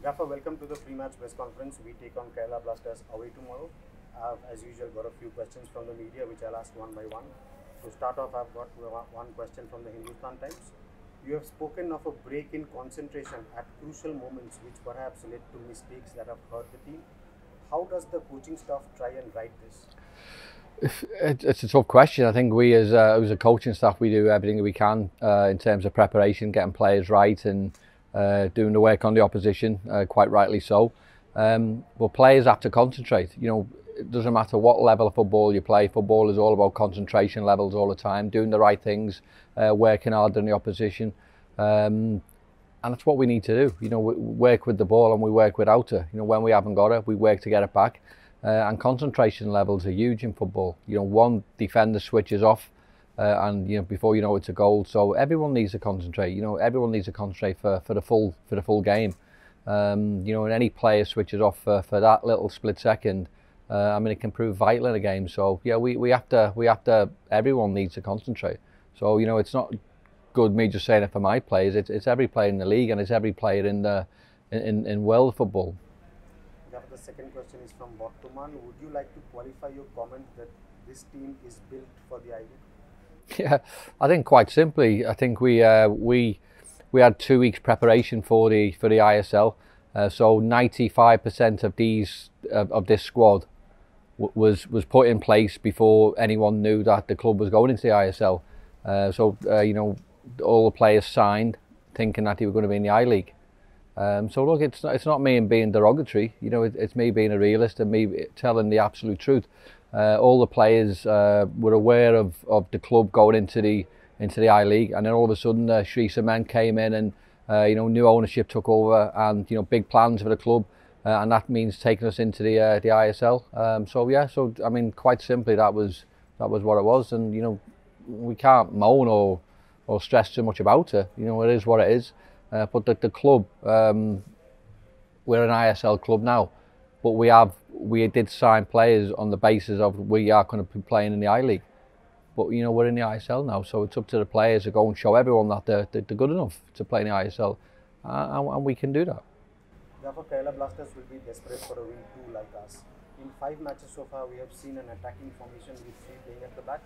Gaffer, welcome to the pre-match press conference. We take on Kerala Blasters away tomorrow. I've, as usual, got a few questions from the media, which I'll ask one by one. To start off, I've got one question from the Hindustan Times. You have spoken of a break in concentration at crucial moments, which perhaps led to mistakes that have hurt the team. How does the coaching staff try and right this? It's a tough question. I think we, as a coaching staff, we do everything we can in terms of preparation, getting players right, and doing the work on the opposition. Quite rightly so. But players have to concentrate. It doesn't matter what level of football you play. Football is all about concentration levels all the time, doing the right things, working hard on the opposition, and that's what we need to do. We work with the ball and we work without it. When we haven't got it, we work to get it back. And concentration levels are huge in football. One defender switches off, and before you know it's a goal. So everyone needs to concentrate. Everyone needs to concentrate for the full game. And any player switches off for that little split second, it can prove vital in a game. So yeah, we have to. Everyone needs to concentrate. So it's not good me just saying it for my players. It's every player in the league, and it's every player in world football. The second question is from Bottoman. Would you like to qualify your comment that this team is built for the I-League? Yeah, I think quite simply, I think we had 2 weeks preparation for the ISL. So 95% of this squad was put in place before anyone knew that the club was going into the ISL. All the players signed thinking that they were going to be in the I-League. So look, it's not me being derogatory. It's me being a realist and me telling the absolute truth. All the players were aware of the club going into the I-League, and then all of a sudden Sri Cement came in, and new ownership took over, and big plans for the club, and that means taking us into the ISL. Quite simply, that was what it was, and we can't moan or stress too much about it. It is what it is. But the club, we're an ISL club now, but we did sign players on the basis of we are going to be playing in the I-League. But we're in the ISL now, so it's up to the players to go and show everyone that they're good enough to play in the ISL, and we can do that. Therefore, Kerala Blasters will be desperate for a win too, like us. In 5 matches so far, we have seen an attacking formation with 3 playing at the back.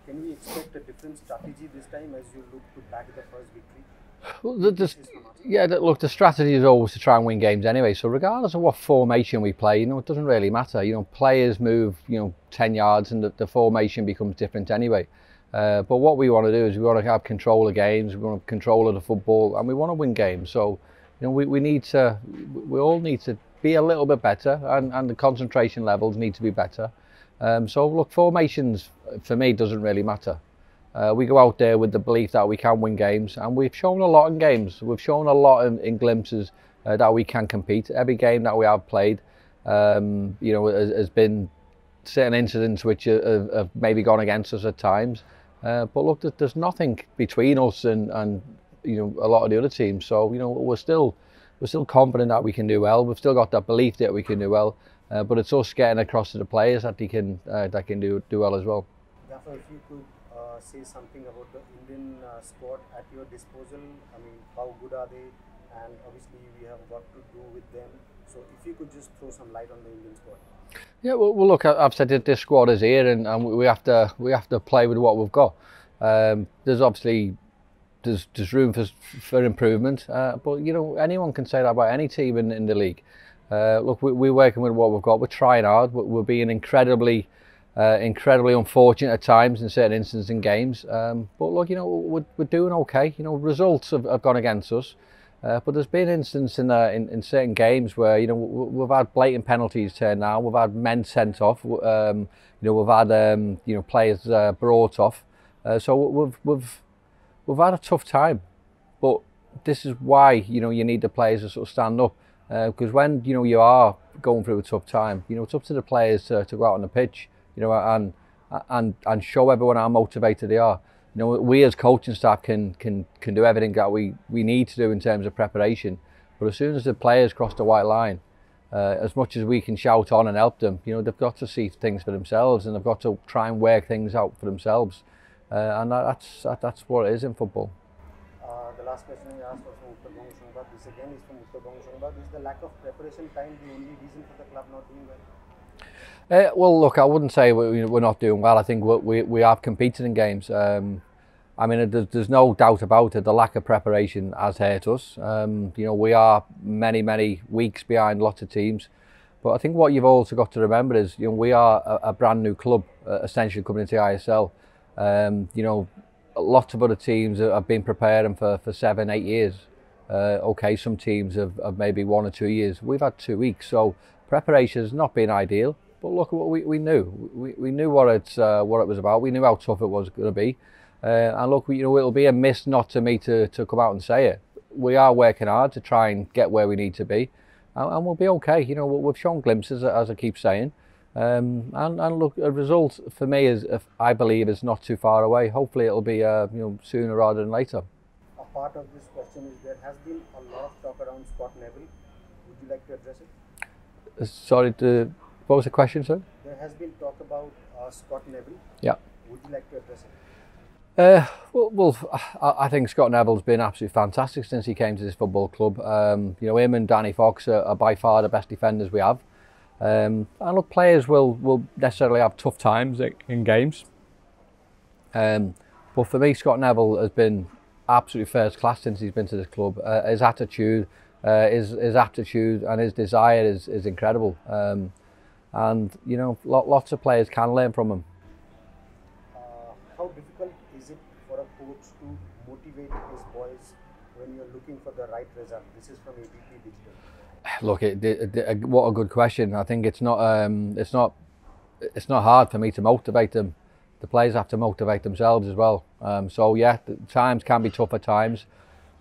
Can we expect a different strategy this time as you look to back the first victory? Well, look, the strategy is always to try and win games anyway. So regardless of what formation we play, it doesn't really matter. Players move, 10 yards, and the formation becomes different anyway. But what we want to do is we want to have control of games, we want control of the football, and we want to win games. So, we all need to be a little bit better, and the concentration levels need to be better. So look, formations for me doesn't really matter. We go out there with the belief that we can win games, and we've shown a lot in games. We've shown a lot in glimpses that we can compete. Every game that we have played, has been certain incidents which have maybe gone against us at times. But look, there's nothing between us and a lot of the other teams. So we're still confident that we can do well. We've still got that belief that we can do well. But it's us getting across to the players that they can do well as well. Therefore, if you could say something about the Indian squad at your disposal. How good are they? And obviously, we have got to do with them. So, if you could just throw some light on the Indian squad. Yeah, well, look, I've said that this squad is here, and we have to play with what we've got. There's obviously room for improvement, but anyone can say that about any team in the league. Look, we're working with what we've got. We're trying hard. We're being incredibly unfortunate at times in certain instances in games. But look, we're doing okay. Results have gone against us. But there's been instances in certain games where we've had blatant penalties turned down. We've had men sent off. We've had players brought off. So we've had a tough time. But this is why you need the players to sort of stand up. Because when you are going through a tough time, it's up to the players to go out on the pitch. And show everyone how motivated they are. We as coaching staff can do everything that we need to do in terms of preparation. But as soon as the players cross the white line, as much as we can shout on and help them, they've got to see things for themselves, and they've got to try and work things out for themselves. And that's what it is in football. The last question I asked was from Uttar Shungbad. This again is from Uttar Shungbad. Is the lack of preparation time the only reason for the club not doing well? Well, look, I wouldn't say we're not doing well. I think we have competed in games. I mean, there's no doubt about it. The lack of preparation has hurt us. You know, we are many weeks behind lots of teams. But I think what you've also got to remember is, you know, we are a brand new club, essentially coming into the ISL. You know, lots of other teams have been preparing for 7-8 years. Okay, some teams have maybe 1 or 2 years. We've had 2 weeks, so preparation has not been ideal. But look, we knew. We knew what it was about. We knew how tough it was going to be. And look, you know, it'll be a miss not to me to come out and say it. We are working hard to try and get where we need to be, and we'll be okay. You know, we've shown glimpses, as I keep saying. And look, a result for me is, I believe, is not too far away. Hopefully, it'll be you know, sooner rather than later. A part of this question is there has been a lot of talk around Scott Neville. Would you like to address it? Sorry, what was the question, sir? There has been talk about Scott Neville. Yeah. Would you like to address it? Well, I think Scott Neville's been absolutely fantastic since he came to this football club. You know, him and Danny Fox are by far the best defenders we have. And look, players will necessarily have tough times in games. But for me, Scott Neville has been absolutely first class since he's been to this club. His attitude, his aptitude and his desire is incredible. And, you know, lots of players can learn from him. How difficult is it for a coach to motivate his boys when you're looking for the right result? This is from ABP Digital. Look, what a good question. I think it's not hard for me to motivate them. The players have to motivate themselves as well. So yeah, times can be tough at times,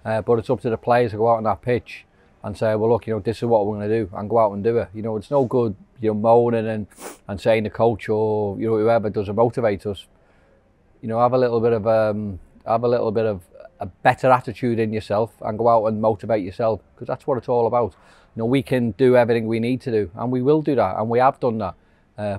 but it's up to the players to go out on that pitch and say, well, look, you know, this is what we're going to do, and go out and do it. You know, it's no good, you know, moaning and saying the coach or, you know, whoever doesn't motivate us. You know, have a little bit of a better attitude in yourself and go out and motivate yourself, because that's what it's all about. You know, we can do everything we need to do, and we will do that, and we have done that.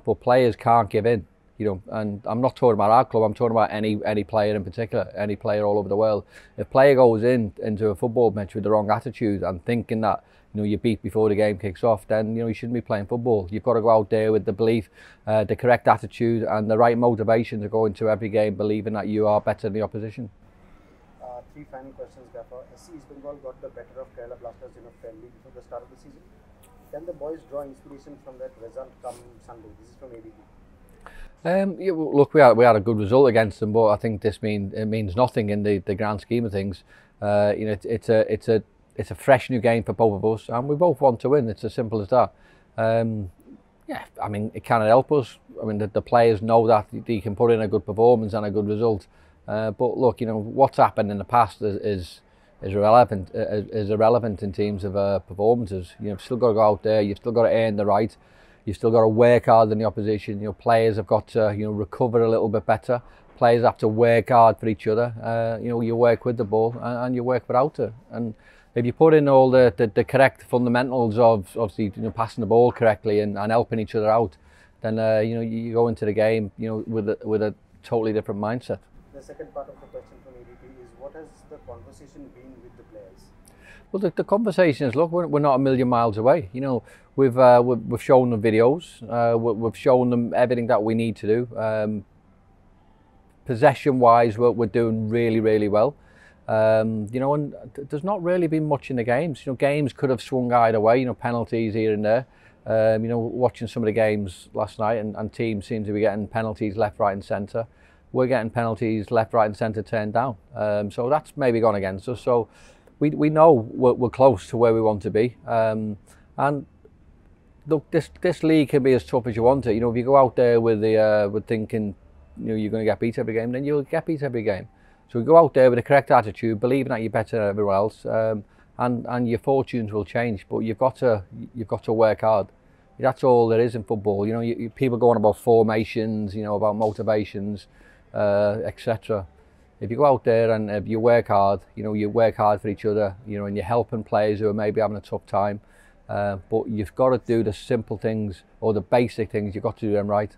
But players can't give in. You know, and I'm not talking about our club. I'm talking about any player in particular, any player all over the world. If a player goes into a football match with the wrong attitude and thinking that, you know, you're beat before the game kicks off, then, you know, you shouldn't be playing football. You've got to go out there with the belief, the correct attitude and the right motivation to go into every game believing that you are better than the opposition. 3 final questions, Gaffer. SC East Bengal got the better of Kerala Blasters in a friendly before the start of the season. Can the boys draw inspiration from that result come Sunday? This is from ABP. Yeah, look, we had a good result against them, but I think it means nothing in the grand scheme of things. You know, it's a fresh new game for both of us, and we both want to win. It's as simple as that. Yeah, I mean, it cannot help us. I mean, the players know that they can put in a good performance and a good result. But look, you know, what's happened in the past is irrelevant. Is irrelevant in terms of performances. You've still got to go out there. You've still got to earn the right. You've still got to work harder than the opposition. You know, players have got to, you know, recover a little bit better. Players have to work hard for each other. You know, you work with the ball and you work without it. And if you put in all the correct fundamentals of obviously, you know, passing the ball correctly and helping each other out, then you know, you go into the game, you know, with a totally different mindset. The second part of the question from ABP is, what has the conversation been with the players? Well, the conversation is, look, we're not a million miles away. You know, we've shown them videos, we've shown them everything that we need to do. Possession-wise, we're doing really well. You know, and there's not really been much in the games. You know, games could have swung either way. You know, penalties here and there. You know, watching some of the games last night, and teams seem to be getting penalties left, right, and centre. We're getting penalties left, right, and centre turned down. So that's maybe gone against us. So we know we're close to where we want to be. And look, this league can be as tough as you want it. You know, if you go out there with thinking, you know, you're going to get beat every game, then you'll get beat every game. So we go out there with the correct attitude, believing that you're better than everyone else, and your fortunes will change. But you've got to work hard. That's all there is in football. You know, people go on about formations, you know, about motivations, etc. If you go out there and if you work hard, you know, you work hard for each other, you know, and you're helping players who are maybe having a tough time. But you've got to do the simple things or the basic things. You've got to do them right,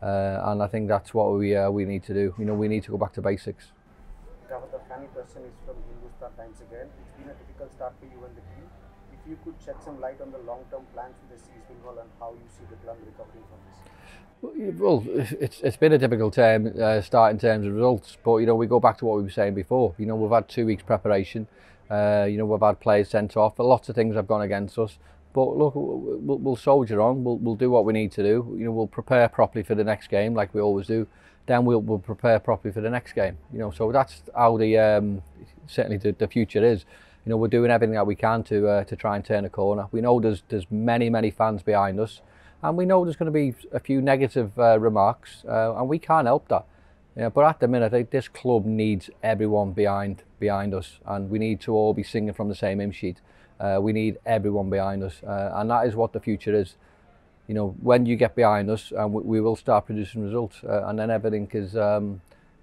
and I think that's what we need to do. You know, we need to go back to basics. The final question is from Hindustan times again. It's been a difficult start for you and the team. If you could shed some light on the long-term plans for this East Bengal and how you see the club recovering from this. Well, it's been a difficult start in terms of results, but we go back to what we were saying before. We've had 2 weeks preparation. We've had players sent off. Lots of things have gone against us. But look, we'll soldier on. We'll do what we need to do. We'll prepare properly for the next game, like we always do. Then we'll prepare properly for the next game. So that's how certainly the future is. We're doing everything that we can to try and turn a corner. We know there's many fans behind us, and we know there's going to be a few negative remarks, and we can't help that. But at the minute, this club needs everyone behind us, and we need to all be singing from the same hymn sheet. We need everyone behind us, and that is what the future is. When you get behind us, and we will start producing results, and then everything is,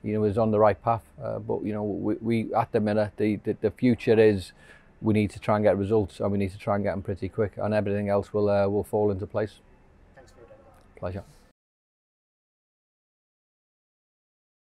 is on the right path. But we at the minute, the future is we need to try and get results, and we need to try and get them pretty quick, and everything else will fall into place. Thanks for your time. Pleasure.